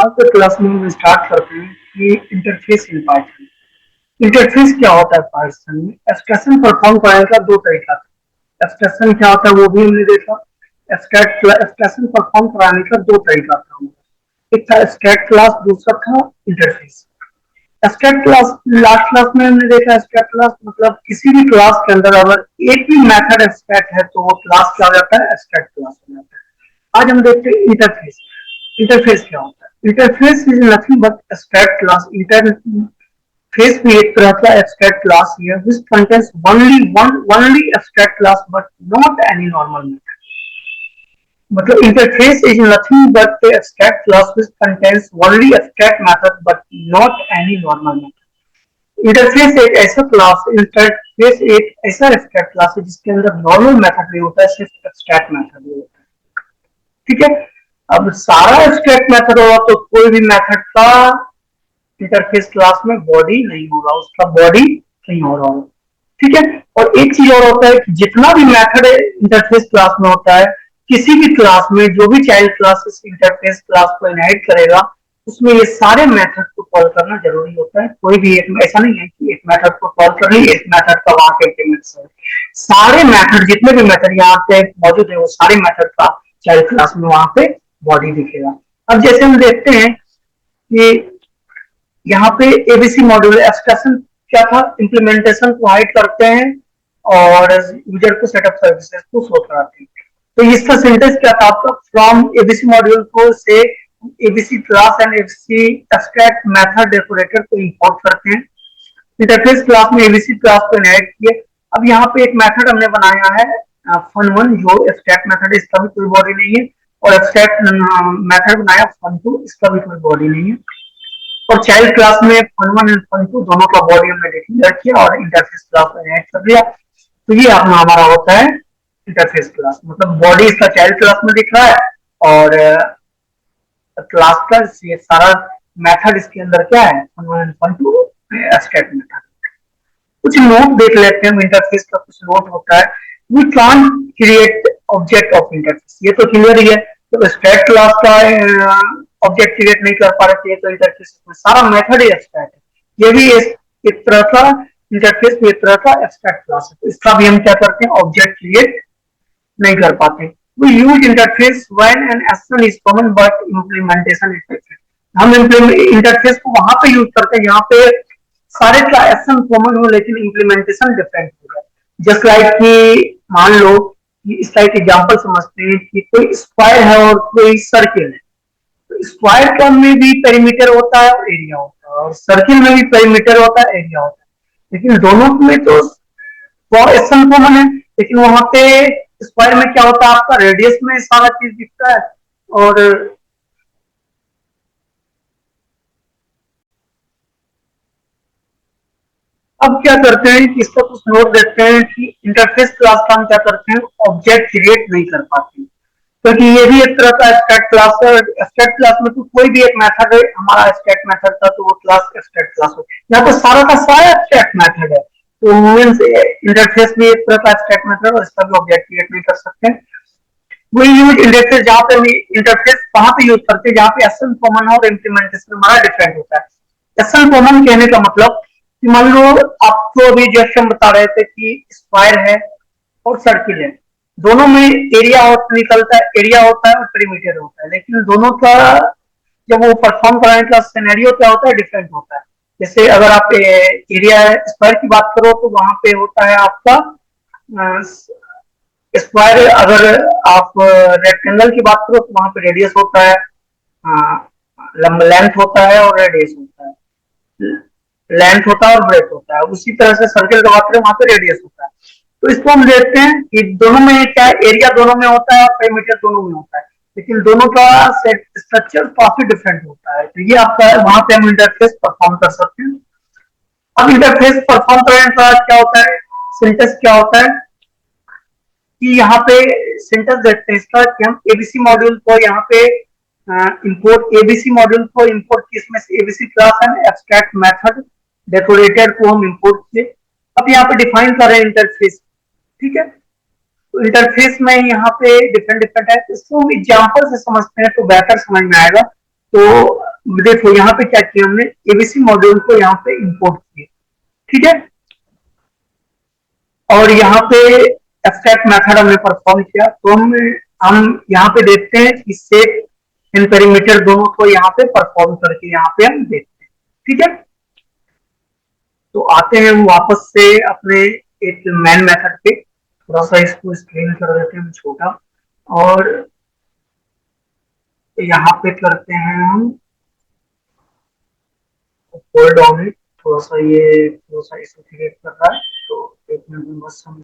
आज के क्लास में हम स्टार्ट करते हैं कि इंटरफेस इन पाइथन। इंटरफेस क्या होता है पाइथन में? एक्सप्रेशन परफॉर्म करने का दो तरीका था। एक्सप्रेशन क्या होता है वो भी हमने देखा। एक्सप्रेशन परफॉर्म कराने का दो तरीका था हमारा। एक था स्टैट क्लास, दूसरा था interface. Stat class last class में हमने देखा। स्टैट क्लास मतलब किसी भी क्लास के अंदर अगर एक भी मेथड स्टैट है तो वो क्लास क्या हो जाता है? स्टैट क्लास हो जाता है। आज हम देखते हैं इंटरफेस। इंटरफेस क्या होता है? Interface is nothing but stat class. Interface भी एक तरह का abstract class here which contains only abstract class but not any normal method. मतलब interface is nothing but a abstract class which contains only abstract method but not any normal method. Interface एक ऐसा class interface एक ऐसा abstract class है जिसके अंदर normal method नहीं होता है, सिर्फ abstract मेथड ही होता है। ठीक है। अब सारा abstract मेथड होगा तो कोई भी मेथड का इंटरफेस क्लास में बॉडी नहीं होगा, उसका बॉडी नहीं हो रहा होगा। ठीक है। और एक चीज और होता है कि जितना भी मेथड इंटरफेस क्लास में होता है, किसी भी क्लास में जो भी चाइल्ड क्लास इस इंटरफेस क्लास को इनहेरिट करेगा उसमें ये सारे मेथड को कॉल करना जरूरी होता है। कोई भी एक ऐसा नहीं है कि एक मेथड को कॉल कर ली, एक मेथड का वहां पे इंप्लीमेंट। सारे मेथड जितने भी मेथड यहाँ पे मौजूद है वो सारे मेथड का चाइल्ड क्लास में वहां पे बॉडी दिखेगा। अब जैसे हम देखते हैं कि यहाँ पे एबीसी मॉड्यूल एक्सप्रेशन क्या था? इम्प्लीमेंटेशन को हाइड करते हैं और यूजर को सेटअप सर्विसेज को शो कराते हैं। तो इसका सिंटेक्स क्या था आपका? फ्रॉम एबीसी मॉड्यूल को से ABC class and ABC abstract method decorator को इंपोर्ट करते हैं। इंटरफेस क्लास में एबीसी क्लास को इनहेरिट किए। अब यहाँ पे एक मेथड हमने बनाया है fun1 जो एब्स्ट्रैक्ट मेथड है, इसका भी कोई बॉडी नहीं है। और एब्स्ट्रैक्ट मेथड बनाया fun2, इसका भी कोई बॉडी नहीं है। और चाइल्ड क्लास में fun1 एंड fun2 दोनों का बॉडी हमने डिक्लेयर किया और इंटरफेस क्लास में ऐड कर दिया। तो ये अपना हमारा होता है इंटरफेस क्लास। मतलब बॉडी इसका चाइल्ड क्लास में दिख रहा है और क्लास का ये सारा मेथड इसके अंदर क्या है? fun1 and fun2 abstract method. कुछ नोट देख लेते हैं। इंटरफेस का कुछ नोट होता है। We can't create object of interface, ये तो क्लियर ही है। तो स्टैट क्लास का ऑब्जेक्ट क्रिएट नहीं कर पा रहे थे तो इंटरफेस में सारा मेथड ही एब्स्ट्रैक्ट है। ये भी एक तरह का इंटरफेस में एक तरह का एब्स्ट्रैक्ट क्लास है। तो इसका भी हम क्या करते हैं? ऑब्जेक्ट क्रिएट नहीं कर पाते। We use interface when an action is common but implementation is different. हम इंटरफेस को वहां पे यूज करते हैं जहाँ पे सारे एक्शन कॉमन हो लेकिन इम्प्लीमेंटेशन डिफरेंट हो जाए। जस्ट लाइक कि मान लो कि इसका एक एग्जांपल समझते हैं कि कोई स्क्वायर है और कोई सर्किल है। तो स्क्वायर का में भी पेरीमीटर होता है और एरिया होता है, और सर्किल में भी पेरीमीटर होता है, एरिया होता है। लेकिन दोनों में तो एक्शन कॉमन है। लेकिन वहां पे स्क्वायर में क्या होता है? आपका रेडियस में सारा चीज दिखता है। और अब क्या करते हैं कि इसका कुछ नोट देखते हैं कि इंटरफेस क्लास का हम क्या करते हैं? ऑब्जेक्ट क्रिएट नहीं कर पाते, क्योंकि ये भी एक तरह का स्टैट क्लास है। स्टैट क्लास में तो कोई भी एक मेथड है, हमारा स्टैट मेथड था तो वो क्लास स्टैट क्लास है। यहाँ पे सारा का सारा स्टैट मेथड है। तो मीन्स इंटरफेस भी एक तरह का स्टैट मेथड और इसका भी ऑब्जेक्ट क्रिएट नहीं कर सकते। वही यूज इंटरफेस जहाँ पे हम इंटरफेस वहां पे यूज करते हैं जहाँ पे एसएन कॉमन है और इम्प्लीमेंटेशन हमारा डिफरेंट होता है। एसएन कॉमन कहने का मतलब कि मान लो आपको अभी जैसे हम बता रहे थे कि स्क्वायर है और सर्किल है, दोनों में एरिया निकलता है, एरिया होता है और पेरीमीटर होता है। लेकिन दोनों का जब वो परफॉर्म कराने का सिनेरियो क्या होता है? डिफरेंट होता है। जैसे अगर आप एरिया स्क्वायर की बात करो तो वहां पे होता है आपका स्क्वायर। अगर आप रेक्टेंगल की बात करो तो वहां पे रेडियस होता है, लेंथ होता है और रेडियस होता है, लेंथ होता है और ब्रेथ होता है। उसी तरह से सर्किल की बात करें वहां पे रेडियस होता है। तो इसको हम देखते हैं कि दोनों में क्या एरिया दोनों में होता है और पेरीमीटर दोनों में होता है, लेकिन दोनों का सेट स्ट्रक्चर काफी डिफरेंट होता है। तो ये आपका वहां पे हम इंटरफेस परफॉर्म कर सकते हैं। अब इंटरफेस परफॉर्म करने के बाद क्या होता है? सिंटेक्स क्या होता है कि यहाँ पे सिंटेक्स देखते हैं इसका कि हम एबीसी मॉड्यूल को यहाँ पे इंपोर्ट एबीसी मॉड्यूल को इंपोर्ट किए, इसमें से ABC class and abstract method decorator को हम इंपोर्ट किए। अब यहाँ पे डिफाइन कर रहे हैं इंटरफेस। ठीक है। तो इंटरफेस में यहाँ पे डिफरेंट डिफरेंट है, इसको हम एग्जाम्पल से समझते हैं तो बेहतर समझ में आएगा। तो देखो यहाँ पे क्या किया हमने, एबीसी मॉड्यूल को यहाँ पे इंपोर्ट किया, ठीक है। और यहाँ पे एब्स्ट्रैक्ट मेथड हमने परफॉर्म किया, तो हम यहाँ पे देखते हैं कि शेप एंड पेरीमीटर दोनों को यहाँ पे परफॉर्म करके यहाँ पे हम देखते हैं, ठीक है। तो आते हैं हम वापस से अपने एक मेन मेथड पे, थोड़ा सा इसको स्क्रीन कर देते हैं छोटा, और यहाँ पे करते हैं हम होल्ड ऑन इट, थोड़ा सा ये थोड़ा सा इसे क्रिएट कर रहा है, तो एक मिनट में बस हम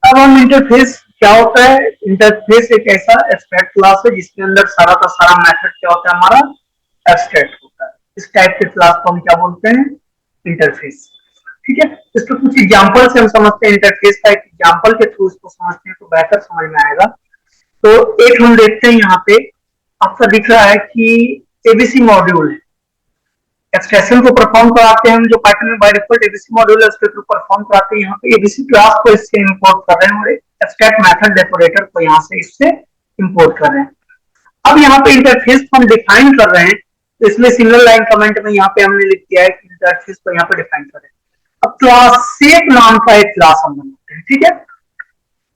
अब हम इंटरफेस क्या होता है। इंटरफेस एक ऐसा एब्स्ट्रैक्ट क्लास है जिसके अंदर सारा का सारा मेथड क्या होता है, हमारा एब्स्ट्रैक्ट होता है। इस टाइप के क्लास को हम क्या बोलते हैं, इंटरफेस, ठीक है। इसके कुछ एग्जांपल से हम समझते हैं, इंटरफेस का एक एग्जांपल के थ्रू इसको समझते हैं तो बेहतर समझ में आएगा। तो एक हम देखते हैं यहाँ पे आपका दिख रहा है कि एबीसी मॉड्यूल है, एक्सप्रेशन को परफॉर्म कराते हैं हम, जो पाइथन में बाय डिफॉल्ट एबीसी मॉड्यूल है उसके थ्रू परफॉर्म कराते हैं। यहाँ पे एबीसी क्लास को इससे इंपोर्ट कर रहे हैं और एब्स्ट्रैक्ट मेथड डेकोरेटर को यहाँ से इससे इंपोर्ट कर रहे हैं। अब यहाँ पे इंटरफेस को हम डिफाइन कर रहे हैं, तो इसमें सिंगल लाइन कमेंट में यहाँ पे हमने लिख दिया है कि इंटरफेस को यहाँ पे डिफाइन करें। अब क्लास शेप नाम का एक क्लास हम बनाते हैं, ठीक है,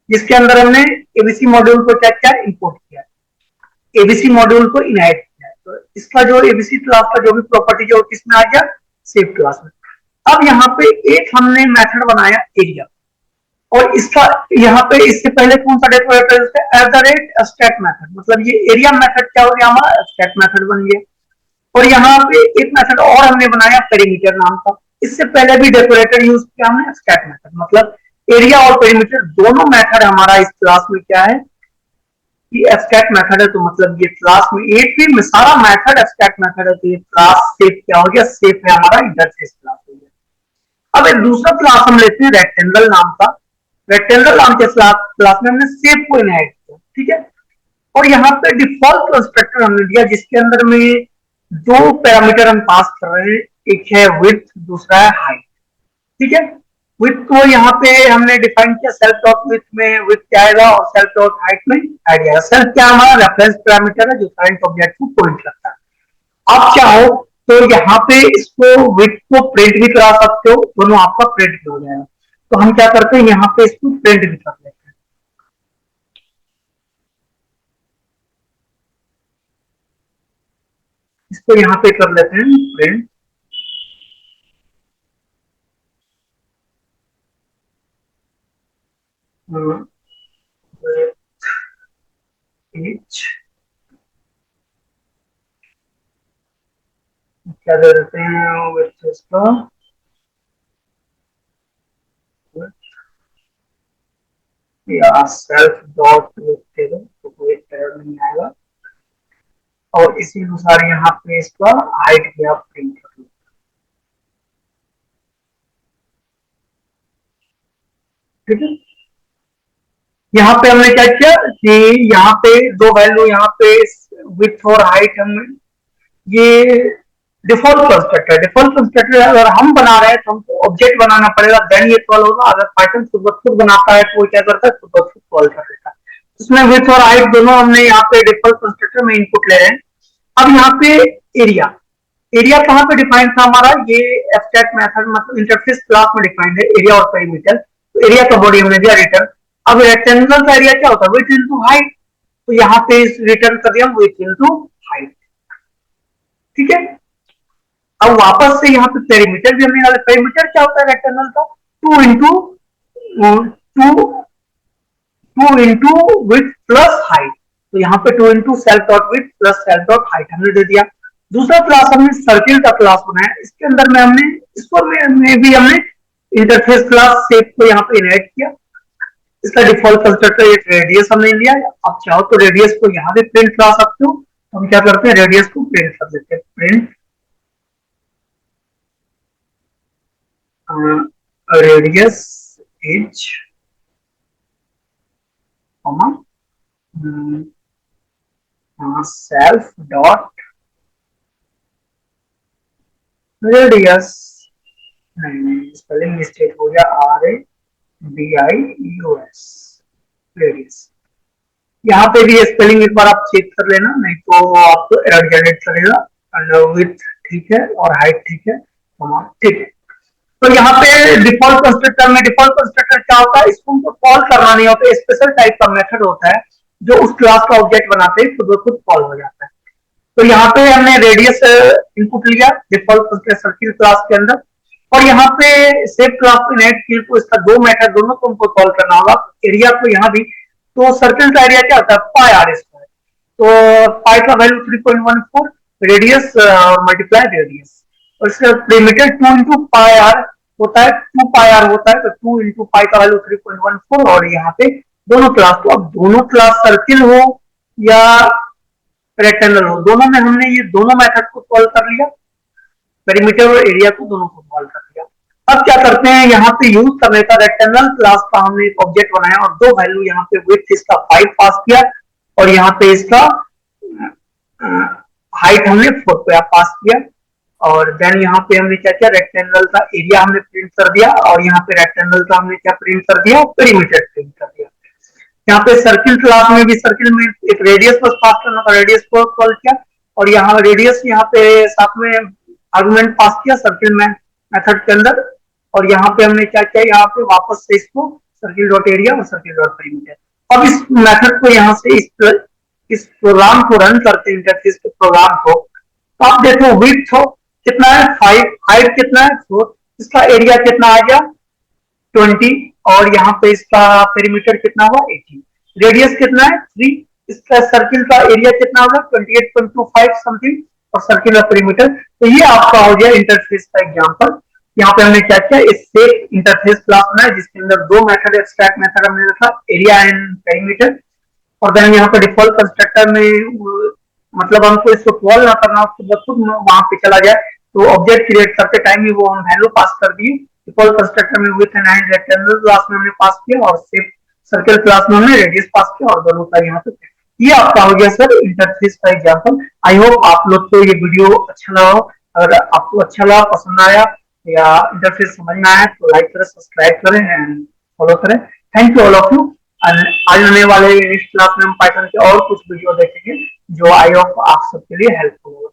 जिसके अंदर हमने एबीसी मॉड्यूल को क्या किया, इंपोर्ट किया, एबीसी मॉड्यूल को इनहेरिट किया है। तो इसका जो एबीसी क्लास का जो भी प्रॉपर्टी जो किसमें आ गया, शेप क्लास में। अब यहाँ पे एक हमने मेथड बनाया एरिया, और इसका यहाँ पे इससे पहले कौन सा डेकोरेटर है, at the rate abstract method, मतलब ये एरिया मेथड क्या हो गया, हमारा एब्स्ट्रैक्ट मेथड बन गया। और यहाँ पे एक मेथड और हमने बनाया पेरीमीटर नाम का, इससे पहले भी डेकोरेटर यूज किया हमने एब्स्ट्रैक्ट मेथड, मतलब एरिया और पेरीमीटर दोनों मेथड हमारा इस क्लास में क्या है, कि एब्स्ट्रैक्ट मेथड है। तो मतलब ये क्लास में एक भी में सारा मेथड एब्स्ट्रैक्ट मेथड है, तो ये क्लास शेप क्या हो गया, शेप है हमारा इंटरफेस क्लास हो गया। अब एक दूसरा क्लास हम लेते हैं रेक्टेंगल नाम का, रेक्टेंगल नाम के क्लास में हमने शेप को इनहेरिट किया, ठीक है। और यहाँ पे डिफॉल्ट कंस्ट्रक्टर हमने दिया जिसके अंदर में दो पैरामीटर हम पास कर रहे हैं, एक है विड्थ, दूसरा है हाइट, ठीक है। विथ को यहाँ पे हमने डिफाइन किया, सेल्फ डॉट विथ में विथ क्या आएगा और सेल्फ डॉट हाइट में हाइट आएगा। सेल्फ क्या हमारा रेफरेंस पैरामीटर है जो करंट ऑब्जेक्ट को पॉइंट करता है। आप चाहो तो यहाँ पे इसको विथ को प्रिंट भी करा सकते हो, दोनों आपका प्रिंट भी हो जाएगा। तो हम क्या करते हैं, यहाँ पे इसको प्रिंट भी कर लेते हैं, इसको यहाँ पे कर लेते हैं प्रिंट, एच क्या दे देते हैं विथ इसका या सेल्फ डॉट विथ दे दो तो कोई एरर नहीं आएगा। और इसी अनुसार यहाँ पे इसका हाइट भी आप प्रिंट कर लो, ठीक है। यहाँ पे हमने क्या किया कि यहाँ पे दो वैल्यू, यहाँ पे विथ और हाइट हम ये डिफॉल्ट कंस्ट्रक्टर, डिफॉल्ट कंस्ट्रक्टर अगर हम बना रहे हैं तो हमको ऑब्जेक्ट बनाना पड़ेगा, देन ये कॉल होगा। अगर पाइथन खुद ब खुद बनाता है तो वो क्या करता है, खुद ब खुद कॉल कर देता है। इसमें विथ और हाइट दोनों हमने यहाँ पे डिफॉल्ट कंस्ट्रक्टर में इनपुट ले रहे हैं। अब यहाँ पे एरिया, एरिया कहाँ पे डिफाइन था हमारा, ये एब्स्ट्रैक्ट मेथड मतलब इंटरफेस क्लास में डिफाइंड है एरिया और पेरीमीटर। तो एरिया का बॉडी हमने दिया रिटर्न। अब रेक्टेंगल का एरिया क्या होता है, विड्थ इनटू हाइट, तो यहाँ पे रिटर्न कर दिया विड्थ इनटू हाइट, ठीक है। अब वापस से यहाँ पे पेरीमीटर भी हमने डाला, पेरीमीटर क्या होता है रेक्टेंगल का, two into two two into with plus height, तो यहाँ पे two into self dot with plus self dot height हमने दे दिया। दूसरा क्लास हमने सर्किल का क्लास बनाया, इसके अंदर में हमने इसको में भी हमने इंटरफेस क्लास शेप को यहाँ पे इनहेरिट किया। इसका डिफॉल्ट कंस्ट्रक्टर एक रेडियस हमने लिया, आप चाहो तो रेडियस को यहाँ भी प्रिंट करा सकते हो। तो हम क्या करते हैं, रेडियस को प्रिंट कर देते हैं, print radius is self dot radius, नहीं स्पेलिंग मिस्टेक हो गया, RADIUS रेडियस, यहाँ पे भी स्पेलिंग एक बार आप चेक कर लेना, नहीं तो आपको एरर जनरेट करेगा। एंड विथ ठीक है और हाइट ठीक है, ठीक है। तो यहाँ पे डिफॉल्ट कंस्ट्रक्टर में, डिफॉल्ट कंस्ट्रक्टर क्या होता है, इसको हमको कॉल करना नहीं होता, स्पेशल टाइप का मेथड होता है जो उस क्लास का ऑब्जेक्ट बनाते ही खुद ब खुद कॉल हो जाता है। तो यहाँ पे हमने रेडियस इनपुट लिया डिफॉल्ट सर्किल क्लास के अंदर, और यहाँ पे सेव क्लास में नेट फील्ड को, इसका दो मेथड दोनों को हमको कॉल करना होगा। एरिया को यहाँ भी, तो सर्किल का एरिया क्या होता है, पाई आर स्क्वायर। तो पाई का वैल्यू 3.14, रेडियस मल्टीप्लाई रेडियस, और इसका perimeter 2 इंटू पाई आर होता है, 2 पाई आर होता है, तो 2 इंटू पाई का वैल्यू 3.14। और यहाँ पे दोनों क्लास, तो अब दोनों क्लास सर्किल हो या रेक्टेंगल हो, दोनों में हमने ये दोनों मेथड को कॉल कर लिया, पेरीमीटर और एरिया को दोनों को कॉल कर लिया। अब क्या करते हैं, यहाँ पे यूज करने का रेक्टेंगल क्लास का हमने एक ऑब्जेक्ट बनाया और दो वैल्यू यहाँ पे विड्थ इसका 5 पास किया, और यहाँ पे इसका हाइट हमने 4 पे पास किया। और देन यहाँ पे हमने क्या किया, रेक्टेंगल का एरिया हमने प्रिंट कर दिया, और यहाँ पे रेक्टेंगल का हमने क्या प्रिंट कर दिया, पेरीमीटर प्रिंट कर दिया। यहाँ पे सर्किल क्लास में भी सर्किल में एक रेडियस बस पास करना था, रेडियस को कॉल किया, और यहाँ रेडियस यहाँ पे साथ में आर्गुमेंट पास किया सर्किल में मेथड के अंदर। और यहाँ पे हमने क्या किया, यहाँ पे वापस से इसको सर्किल डॉट एरिया और सर्किल डॉट पेरीमीटर। अब इस मेथड को यहाँ से इस प्रोग्राम को रन करते हैं, इंटरफेस के प्रोग्राम को, तो आप देखो विड्थ हो कितना है 5, हाइट कितना है 4, इसका एरिया कितना आ गया 20, और यहाँ पे इसका पेरीमीटर कितना हुआ 18, रेडियस कितना है 3, इसका सर्किल का एरिया कितना होगा 28.25 समथिंग, और सर्किल का पेरीमीटर। तो ये आपका हो गया इंटरफेस का एग्जांपल। यहाँ पे हमने क्या किया, इससे इंटरफेस क्लास बनाया जिसके अंदर दो मेथड, एक्सट्रैक्ट मेथड हमने रखा, एरिया एंड पेरीमीटर, और देन यहाँ पे डिफॉल्ट कंस्ट्रक्टर में मतलब हमको इसको कॉल ना करना, उसको खुद वहां पे चला जाए, तो ऑब्जेक्ट क्रिएट करते टाइम ही वो हम वैल्यू पास कर दिए। डिफॉल्ट कंस्ट्रक्टर में with and height rectangle class में हमने पास किया, और सिर्फ सर्कल क्लास में हमने रेडियस पास किया, और दोनों का यहाँ पे। ये आपका हो गया सर इंटरफेस का एग्जांपल। आई होप आप लोग को ये वीडियो अच्छा लगा हो। अगर आपको अच्छा लगा, पसंद आया या इंटरफेस समझ में आया तो लाइक करें, सब्सक्राइब करें एंड फॉलो करें। Thank you all of you. आज आने वाले नेक्स्ट क्लास में हम पाइथन के और कुछ वीडियो देखेंगे जो आई होप आप सबके लिए हेल्पफुल होगा।